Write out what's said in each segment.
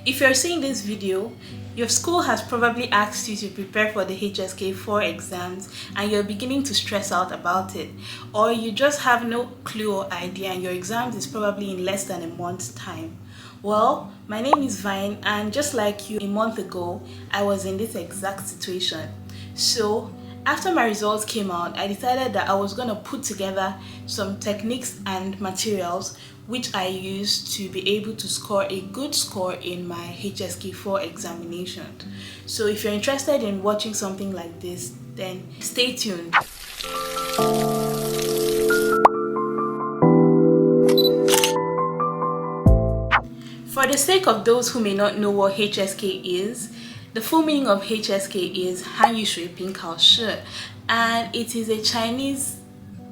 If you're seeing this video, your school has probably asked you to prepare for the HSK4 exams and you're beginning to stress out about it, or you just have no clue or idea and your exams is probably in less than a month's time. Well, my name is Vine, and just like you, a month ago, I was in this exact situation. So after my results came out, I decided that I was going to put together some techniques and materials which I used to be able to score a good score in my HSK4 examination. So if you're interested in watching something like this, then stay tuned. For the sake of those who may not know what HSK is, the full meaning of HSK is hanyu shuiping kaoshi, and it is a Chinese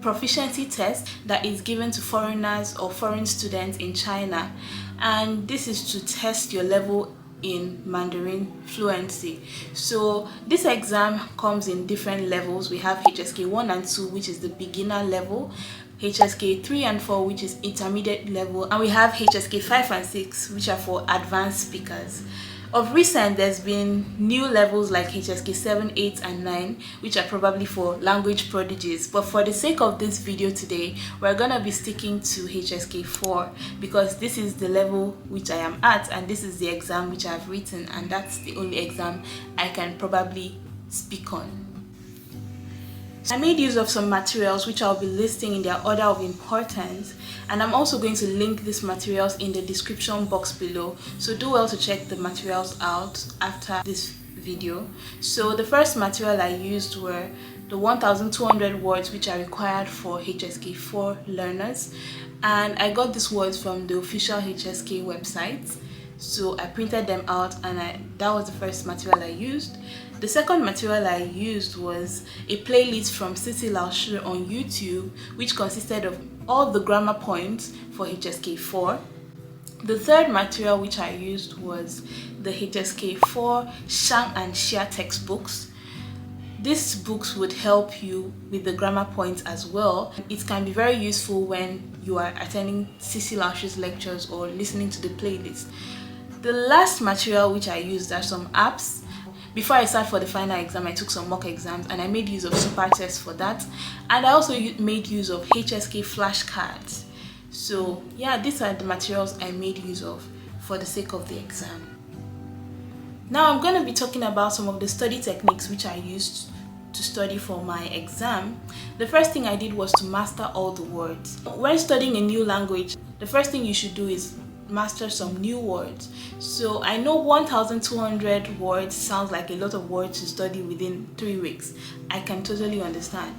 proficiency test that is given to foreigners or foreign students in China, and this is to test your level in Mandarin fluency. So this exam comes in different levels. We have HSK1 and 2, which is the beginner level, HSK3 and 4, which is intermediate level, and we have HSK5 and 6, which are for advanced speakers. Of recent, there's been new levels like HSK7, 8 and 9, which are probably for language prodigies, but for the sake of this video today, we're gonna be sticking to HSK4 because this is the level which I am at and this is the exam which I've written, and that's the only exam I can probably speak on. I made use of some materials which I'll be listing in their order of importance, and I'm also going to link these materials in the description box below, so do well to check the materials out after this video. So the first material I used were the 1200 words which are required for HSK4 learners, and I got these words from the official HSK website. So I printed them out, and that was the first material I used. The second material I used was a playlist from Cici Laoshi on YouTube, which consisted of all the grammar points for HSK4. The third material which I used was the HSK4 Shang and Xia textbooks. These books would help you with the grammar points as well. It can be very useful when you are attending Cici Laoshi's lectures or listening to the playlist. The last material which I used are some apps. Before I sat for the final exam, I took some mock exams and I made use of super tests for that, and I also made use of HSK flashcards. So yeah, these are the materials I made use of for the sake of the exam. Now I'm going to be talking about some of the study techniques which I used to study for my exam. The first thing I did was to master all the words. When studying a new language, the first thing you should do is master some new words. So I know 1200 words sounds like a lot of words to study within 3 weeks. I can totally understand,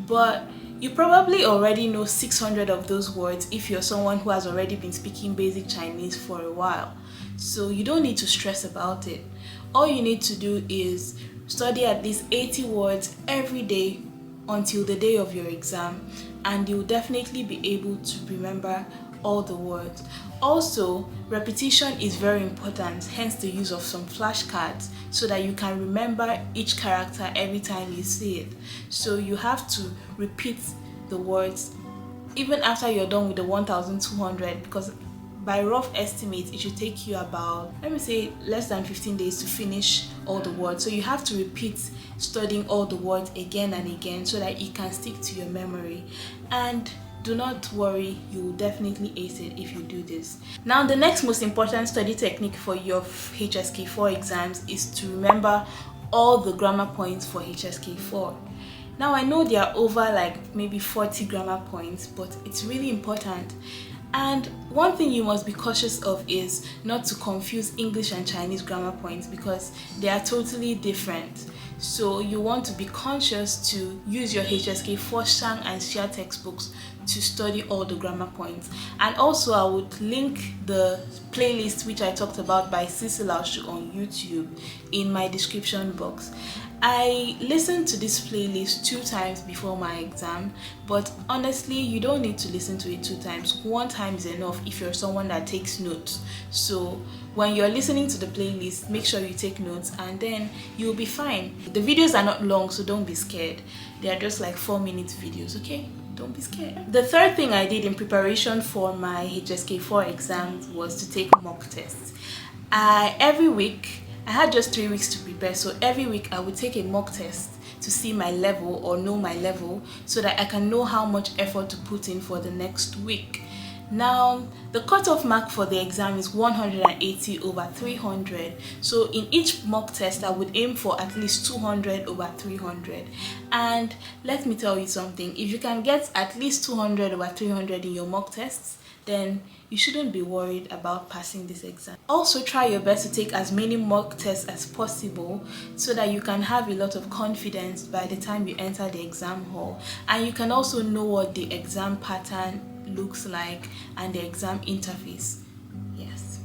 but you probably already know 600 of those words if you're someone who has already been speaking basic Chinese for a while. So you don't need to stress about it. All you need to do is study at least 80 words every day until the day of your exam, and you'll definitely be able to remember all the words. Also, repetition is very important, hence the use of some flashcards so that you can remember each character every time you see it. So you have to repeat the words even after you're done with the 1200, because by rough estimates it should take you about, let me say, less than 15 days to finish all the words. So you have to repeat studying all the words again and again so that it can stick to your memory. And do not worry, you will definitely ace it if you do this. Now, the next most important study technique for your HSK4 exams is to remember all the grammar points for HSK4. Now, I know there are over like maybe 40 grammar points, but it's really important. And one thing you must be cautious of is not to confuse English and Chinese grammar points because they are totally different. So you want to be conscious to use your HSK4 Shang and Xia textbooks to study all the grammar points. And also I would link the playlist which I talked about by Cici Laoshi on YouTube in my description box. I listened to this playlist 2 times before my exam, but honestly you don't need to listen to it 2 times. 1 time is enough if you're someone that takes notes. So when you're listening to the playlist, make sure you take notes and then you'll be fine. The videos are not long, so don't be scared. They are just like 4-minute videos, okay? Don't be scared. The third thing I did in preparation for my HSK4 exams was to take mock tests. Every week I had just 3 weeks to prepare, so every week I would take a mock test to see my level or know my level so that I can know how much effort to put in for the next week. Now, the cutoff mark for the exam is 180 over 300. So in each mock test, I would aim for at least 200 over 300. And let me tell you something, if you can get at least 200 over 300 in your mock tests, then you shouldn't be worried about passing this exam. Also, try your best to take as many mock tests as possible so that you can have a lot of confidence by the time you enter the exam hall, and you can also know what the exam pattern looks like and the exam interface. Yes.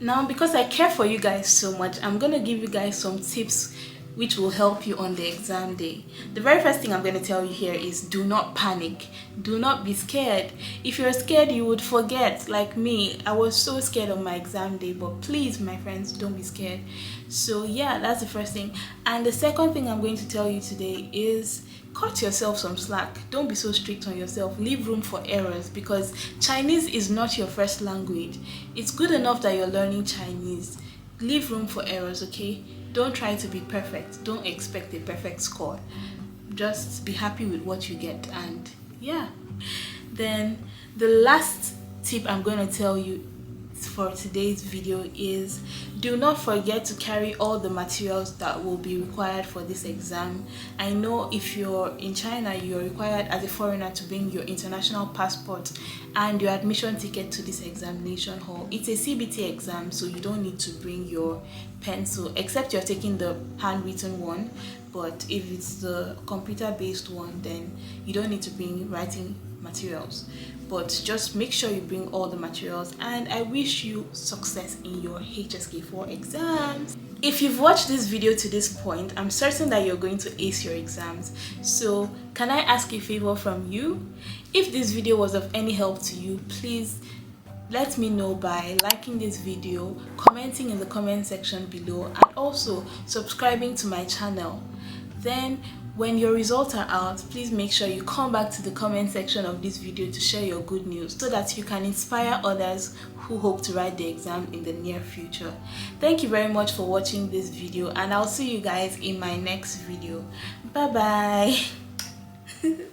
Now, because I care for you guys so much, I'm gonna give you guys some tips which will help you on the exam day. The very first thing I'm going to tell you here is do not panic. Do not be scared. If you're scared, you would forget. Like me, I was so scared on my exam day, but please, my friends, don't be scared. So yeah, that's the first thing. And the second thing I'm going to tell you today is cut yourself some slack. Don't be so strict on yourself. Leave room for errors, because Chinese is not your first language. It's good enough that you're learning Chinese. Leave room for errors, okay? Don't try to be perfect. Don't expect a perfect score. Just be happy with what you get, and yeah. Then the last tip I'm going to tell you for today's video is do not forget to carry all the materials that will be required for this exam. I know if you're in China, you're required as a foreigner to bring your international passport and your admission ticket to this examination hall. It's a CBT exam, so you don't need to bring your pencil, except you're taking the handwritten one. But if it's the computer-based one, then you don't need to bring writing materials. But just make sure you bring all the materials, and I wish you success in your HSK4 exams. If you've watched this video to this point, I'm certain that you're going to ace your exams. So can I ask a favor from you? If this video was of any help to you, please let me know by liking this video, commenting in the comment section below, and also subscribing to my channel. Then when your results are out, please make sure you come back to the comment section of this video to share your good news so that you can inspire others who hope to write the exam in the near future. Thank you very much for watching this video, and I'll see you guys in my next video. Bye bye.